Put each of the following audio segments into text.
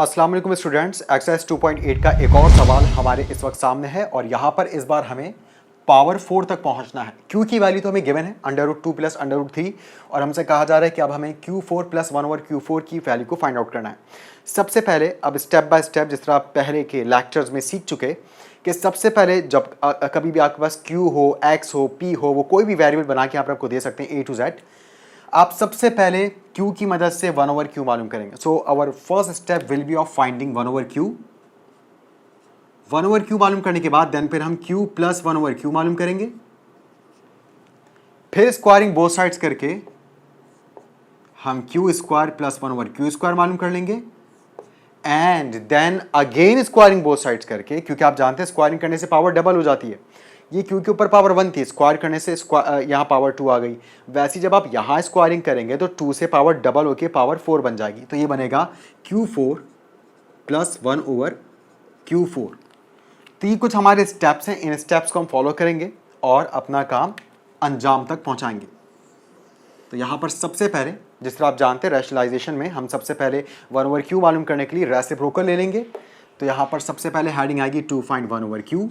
अस्सलाम वालेकुम students, exercise 2.8 का एक और सवाल हमारे इस वक्त सामने है और यहाँ पर इस बार हमें पावर 4 तक पहुँचना है। क्यू की वैल्यू तो हमें गिवन है √2 प्लस √3 और हमसे कहा जा रहा है कि अब हमें Q4 प्लस 1/Q4 की वैल्यू को फाइंड आउट करना है। सबसे पहले अब स्टेप बाय स्टेप जिस तरह आप पहले के लेक्चर्स में सीख चुके कि सबसे पहले जब कभी भी आपके पास Q हो, X हो, P हो, वो कोई भी वेरिएबल बना के आपको दे सकते हैं A to Z। आप सबसे पहले Q की मदद से 1/Q मालूम करेंगे। So our first step will be of finding 1/Q। 1/Q मालूम करने के बाद देन फिर हम Q प्लस 1/Q मालूम करेंगे, फिर स्क्वायरिंग बोथ साइड्स करके हम Q square plus 1/Q square मालूम कर लेंगे and then again squaring both sides करके, क्योंकि आप जानते हैं स्क्वायरिंग करने से पावर डबल हो जाती है। ये Q के ऊपर पावर 1 थी, स्क्वायर करने से यहाँ पावर 2 आ गई। वैसे जब आप यहाँ स्क्वायरिंग करेंगे तो 2 से पावर डबल होके पावर 4 बन जाएगी। तो ये बनेगा Q4 प्लस 1/Q4। तो ये कुछ हमारे स्टेप्स हैं, इन स्टेप्स को हम फॉलो करेंगे और अपना काम अंजाम तक पहुंचाएंगे। तो यहाँ पर सबसे पहले जिस तरह आप जानते हैं रैशनलाइजेशन में हम सबसे पहले 1/Q मालूम करने के लिए रेसिप्रोकल ले लेंगे। तो यहाँ पर सबसे पहले हेडिंग आएगी to find 1/Q।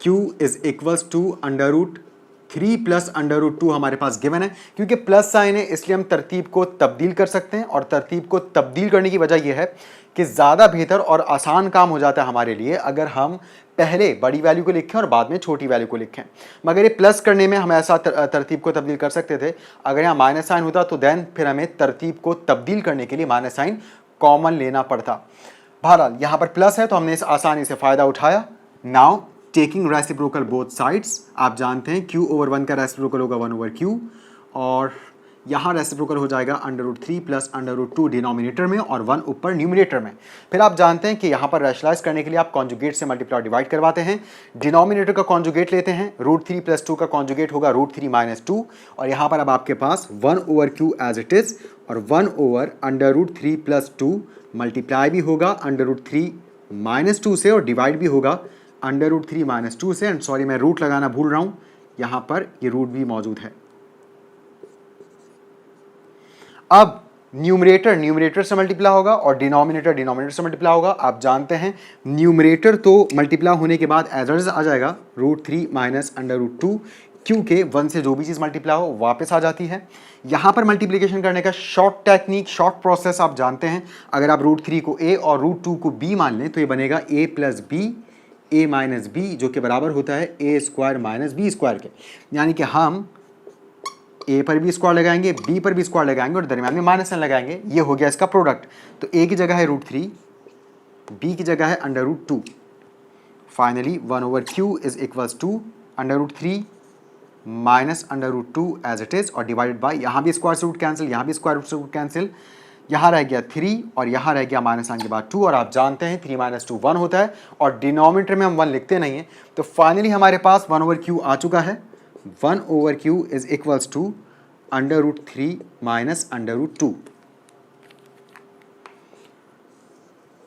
Q is equals to √3 plus √2 हमारे पास गिवन है। क्योंकि प्लस साइन है इसलिए हम तरतीब को तब्दील कर सकते हैं और तरतीब को तब्दील करने की वजह यह है कि ज़्यादा बेहतर और आसान काम हो जाता है हमारे लिए अगर हम पहले बड़ी वैल्यू को लिखें और बाद में छोटी वैल्यू को लिखें। मगर ये प्लस करने में हम ऐसा तरतीब को तब्दील कर सकते थे। अगर यहाँ माइनस साइन होता तो देन फिर हमें तरतीब को तब्दील करने के लिए माइनस साइन कॉमन लेना पड़ता। बहरहाल यहाँ पर प्लस है तो हमने इस आसानी से फ़ायदा उठाया। Now taking reciprocal both sides, आप जानते हैं Q/1 का रेसिप्रोकल होगा 1/Q और यहाँ रेसिप्रोकल हो जाएगा √3 प्लस √2 डिनोमिनेटर में और 1 ऊपर न्यूमिनेटर में। फिर आप जानते हैं कि यहाँ पर रैशनलाइज करने के लिए आप कॉन्जुगेट से मल्टीप्लाई डिवाइड करवाते हैं। डिनोमिनेटर का कॉन्जुगेट लेते हैं, √3 प्लस 2 का कॉन्जुगेट होगा √3 माइनस 2 और यहाँ पर अब आपके पास 1/Q एज इट इज़ और 1/√3 प्लस 2 मल्टीप्लाई भी होगा √3 माइनस 2 से और डिवाइड भी होगा √3 माइनस 2 से। एंड सॉरी मैं रूट लगाना भूल रहा हूँ, यहाँ पर ये रूट भी मौजूद है। अब न्यूमरेटर से मल्टीप्लाई होगा और डिनोमिनेटर से मल्टीप्लाई होगा। आप जानते हैं न्यूमरेटर तो मल्टीप्लाई होने के बाद एज इट इज आ जाएगा √3 माइनस √2, क्योंकि 1 से जो भी चीज़ मल्टीप्लाई हो वापस आ जाती है। यहाँ पर मल्टीप्लिकेशन करने का शॉर्ट टेक्निक, शॉर्ट प्रोसेस आप जानते हैं। अगर आप √3 को a और √2 को b मान लें तो ये बनेगा a plus b, a minus b, जो कि बराबर होता है a square minus b square के। यानी कि हम a पर भी स्क्वायर लगाएंगे, b पर भी स्क्वायर लगाएंगे और दरमियान में माइनस साइन लगाएंगे। ये हो गया इसका प्रोडक्ट। तो a की जगह है √3, b की जगह है √2। Finally 1/Q is equals to √3 minus √2 as it is और डिवाइडेड बाय, यहाँ भी स्क्वायर से रूट कैंसिल, यहाँ भी स्क्वायर से रूट कैंसिल, यहाँ रह गया 3 और यहाँ रह गया माइनस साइन के बाद 2 और आप जानते हैं 3 माइनस 2 1 होता है और डिनोमिनेटर में हम 1 लिखते नहीं हैं। तो फाइनली हमारे पास 1/Q आ चुका है। 1/Q is equals to √3 minus √2।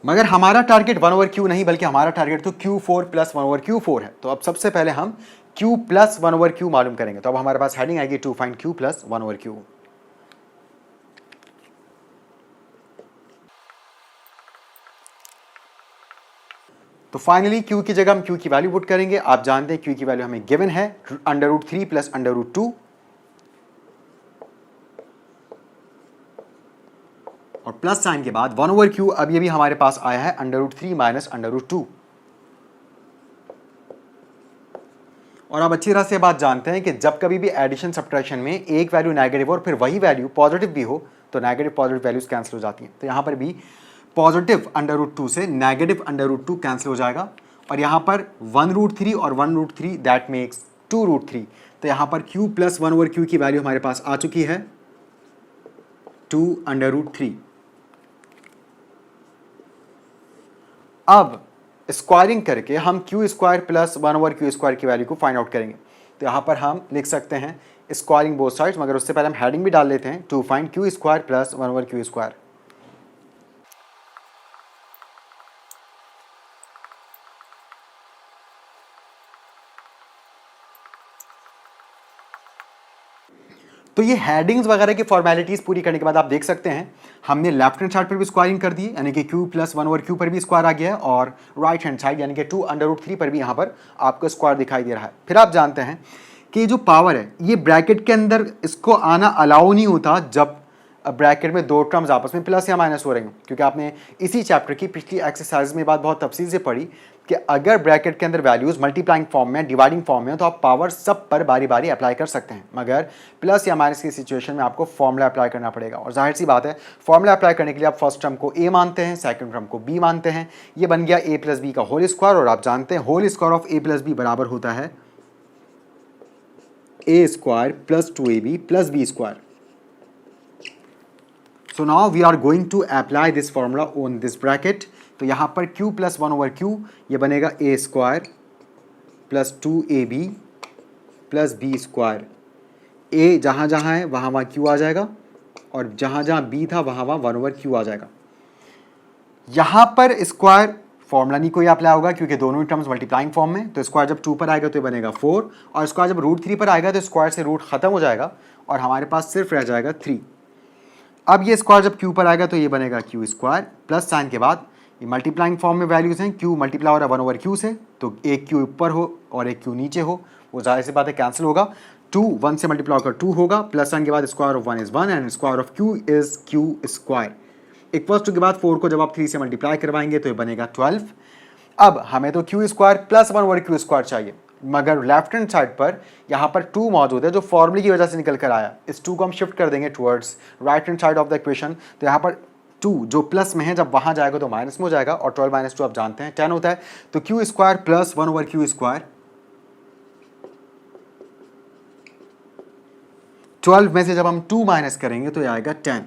मगर हमारा टारगेट 1/Q नहीं बल्कि हमारा टारगेट तो Q4 प्लस 1/Q4 है। तो अब सबसे पहले हम Q प्लस 1/Q मालूम करेंगे। तो अब हमारे पास हेडिंग आएगी to find Q plus 1/Q। तो फाइनली Q की जगह हम Q की वैल्यू पुट करेंगे। आप जानते हैं Q की वैल्यू हमें गिवन है √3 प्लस √2 और प्लस साइन के बाद 1/Q अब ये भी हमारे पास आया है √3 माइनस √2। और आप अच्छी तरह से बात जानते हैं कि जब कभी भी एडिशन सब्ट्रैक्शन में एक वैल्यू नेगेटिव और फिर वही वैल्यू पॉजिटिव भी हो तो नेगेटिव पॉजिटिव वैल्यूज कैंसिल हो जाती हैं। तो यहाँ पर भी पॉजिटिव √2 से नेगेटिव √2 कैंसिल हो जाएगा और यहाँ पर 1√3 और 1√3 दैट मेक्स 2√3। तो यहाँ पर Q प्लस 1/Q की वैल्यू हमारे पास आ चुकी है 2√3। अब स्क्वायरिंग करके हम Q square plus 1/Q square की वैल्यू को फाइंड आउट करेंगे। तो यहाँ पर हम लिख सकते हैं स्क्वायरिंग बोथ साइड्स, मगर उससे पहले हम हेडिंग भी डाल लेते हैं to find Q square plus 1/Q square. तो ये हेडिंग्स वगैरह की फॉर्मेलिटीज पूरी करने के बाद आप देख सकते हैं हमने लेफ्ट हैंड साइड पर भी स्क्वायरिंग कर दी, यानी कि q प्लस 1 ओवर q पर भी स्क्वायर आ गया है, और राइट हैंड साइड यानी कि 2√3 पर भी यहाँ पर आपको स्क्वायर दिखाई दे रहा है। फिर आप जानते हैं कि ये जो पावर है ये ब्रैकेट के अंदर इसको आना अलाउ नहीं होता जब ब्रैकेट में दो टर्म्स आपस में प्लस या माइनस हो रही हो, क्योंकि आपने इसी चैप्टर की पिछली एक्सरसाइज में बात बहुत तफसील से पढ़ी कि अगर ब्रैकेट के अंदर वैल्यूज मल्टीप्लाइंग फॉर्म में, डिवाइडिंग फॉर्म में, तो आप पावर सब पर बारी बारी अप्लाई कर सकते हैं, मगर प्लस या माइनस की सिचुएशन में आपको फॉर्मूला अप्लाई करना पड़ेगा। और जाहिर सी बात है फॉर्मूला अप्लाई करने के लिए आप फर्स्ट टर्म को a मानते हैं, सेकंड टर्म को b मानते हैं, ये बन गया a प्लस बी का होल स्क्वायर, और आप जानते हैं whole square of a plus b बराबर होता है a square plus 2ab plus b square. So now we are going to apply this formula on this bracket. तो यहाँ पर q प्लस 1 ओवर q ये बनेगा a square plus 2ab plus b square. a जहाँ जहाँ है वहाँ वहाँ q आ जाएगा, और जहाँ जहाँ b था वहाँ वहाँ 1 ओवर q आ जाएगा। यहाँ पर स्क्वायर फॉर्मूला नहीं कोई अप्लाई होगा क्योंकि दोनों ही टर्म्स मल्टीप्लाइंग फॉर्म में, तो स्क्वायर जब 2 पर आएगा तो ये बनेगा 4, और स्क्वायर जब √3 पर आएगा तो स्क्वायर से रूट खत्म हो जाएगा और हमारे पास सिर्फ रह जाएगा 3। अब ये स्क्वायर जब q पर आएगा तो ये बनेगा q स्क्वायर, प्लस साइन के बाद ये मल्टीप्लाइंग फॉर्म में वैल्यूज हैं, q मल्टीप्लाई हो रहा है 1 ओवर q से, तो एक q ऊपर हो और एक q नीचे हो, वो जाहिर सी बात है कैंसिल होगा। 2 1 से मल्टीप्लाई होकर 2 होगा, प्लस साइन के बाद square of 1 is 1 and square of q is q square. Equals to के बाद 4 को जब आप 3 से मल्टीप्लाई करवाएंगे तो ये बनेगा 12। अब हमें तो q square plus 1 over q square चाहिए, मगर लेफ्ट हैंड साइड पर यहाँ पर 2 मौजूद है जो फॉर्मूले की वजह से निकल कर आया। इस 2 को हम शिफ्ट कर देंगे towards right hand side of the equation, तो यहाँ पर 2 जो प्लस में है जब वहाँ जाएगा तो माइनस में हो जाएगा, और 12 माइनस 2 आप जानते हैं 10 होता है, तो q square plus 1 over q square. 12 में से जब हम 2 माइनस करेंगे तो ये आएगा 10।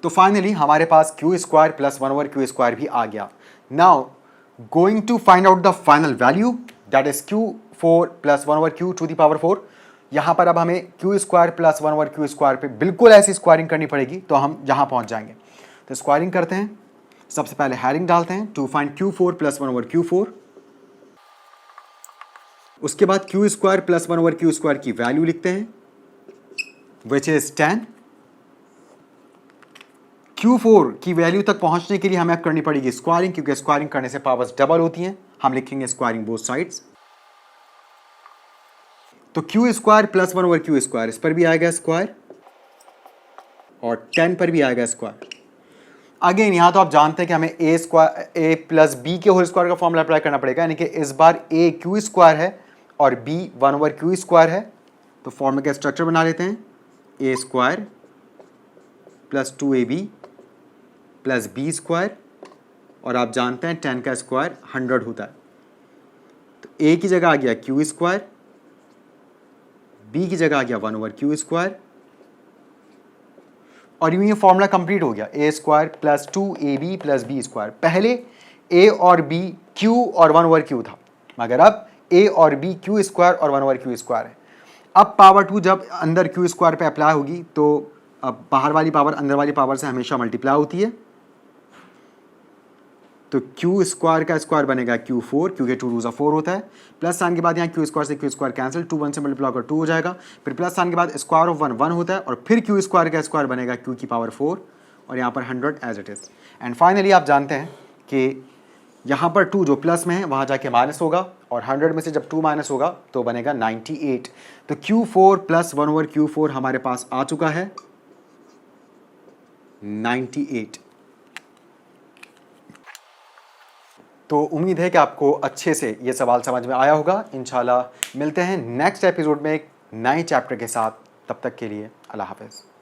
तो फाइनली हमारे पास q square plus 1 over q square भी आ गया। Now going to find out the final value that is q4 plus 1 over q to the power 4। यहाँ पर अब हमें q square plus 1 over q square पे बिल्कुल ऐसी स्क्वायरिंग करनी पड़ेगी तो हम यहाँ पहुँच जाएंगे। तो स्क्वायरिंग करते हैं, सबसे पहले हेडिंग डालते हैं to find q4 plus 1 over q4, उसके बाद q square plus 1 over q square की वैल्यू लिखते हैं विच इज 10। Q4 की वैल्यू तक पहुंचने के लिए हमें करनी पड़ेगी स्क्वायरिंग, क्योंकि स्क्वायरिंग करने से पावर्स डबल होती हैं। हम लिखेंगे स्क्वायरिंग बोथ साइड्स, तो q square plus 1 over q square, इस पर भी आएगा स्क्वायर और 10 पर भी आएगा स्क्वायर। अगेन यहाँ तो आप जानते हैं कि हमें a square a plus b के होल स्क्वायर का फॉर्मूला अप्लाई करना पड़ेगा, यानी कि इस बार a q स्क्वायर है और b 1 ओवर q स्क्वायर है। तो फॉर्मूला का स्ट्रक्चर बना लेते हैं, a square plus 2ab plus b square, और आप जानते हैं 10 का स्क्वायर 100 होता है, तो a की जगह आ गया q स्क्वायर, b की जगह आ गया 1 ओवर q स्क्वायर, और यूं ये फॉर्मूला कंप्लीट हो गया a square plus 2ab plus b square. पहले a और b q और 1 ओवर q था, मगर अब a और b q स्क्वायर और 1 ओवर q स्क्वायर है। अब पावर 2 जब अंदर q स्क्वायर पे अप्लाई होगी तो अब बाहर वाली पावर अंदर वाली पावर से हमेशा मल्टीप्लाई होती है, तो q स्क्वायर का स्क्वायर बनेगा q4, क्योंकि 2 2 4 होता है, प्लस साइन के बाद यहाँ q स्क्वायर से q स्क्वायर कैंसिल, 2 1 से मल्टीप्लाई कर 2 हो जाएगा, फिर प्लस साइन के बाद स्क्वायर ऑफ 1 1 होता है, और फिर q स्क्वायर का स्क्वायर बनेगा q की पावर 4, और यहाँ पर 100 as it is. And finally आप जानते हैं कि यहाँ पर 2 जो प्लस में है वहाँ जाके माइनस होगा, और 100 में से जब 2 माइनस होगा तो बनेगा 98। तो q4 प्लस 1 ओवर q4 हमारे पास आ चुका है 98। तो उम्मीद है कि आपको अच्छे से ये सवाल समझ में आया होगा। इंशाल्लाह मिलते हैं नेक्स्ट एपिसोड में एक नए चैप्टर के साथ, तब तक के लिए अल्लाह हाफ़िज़।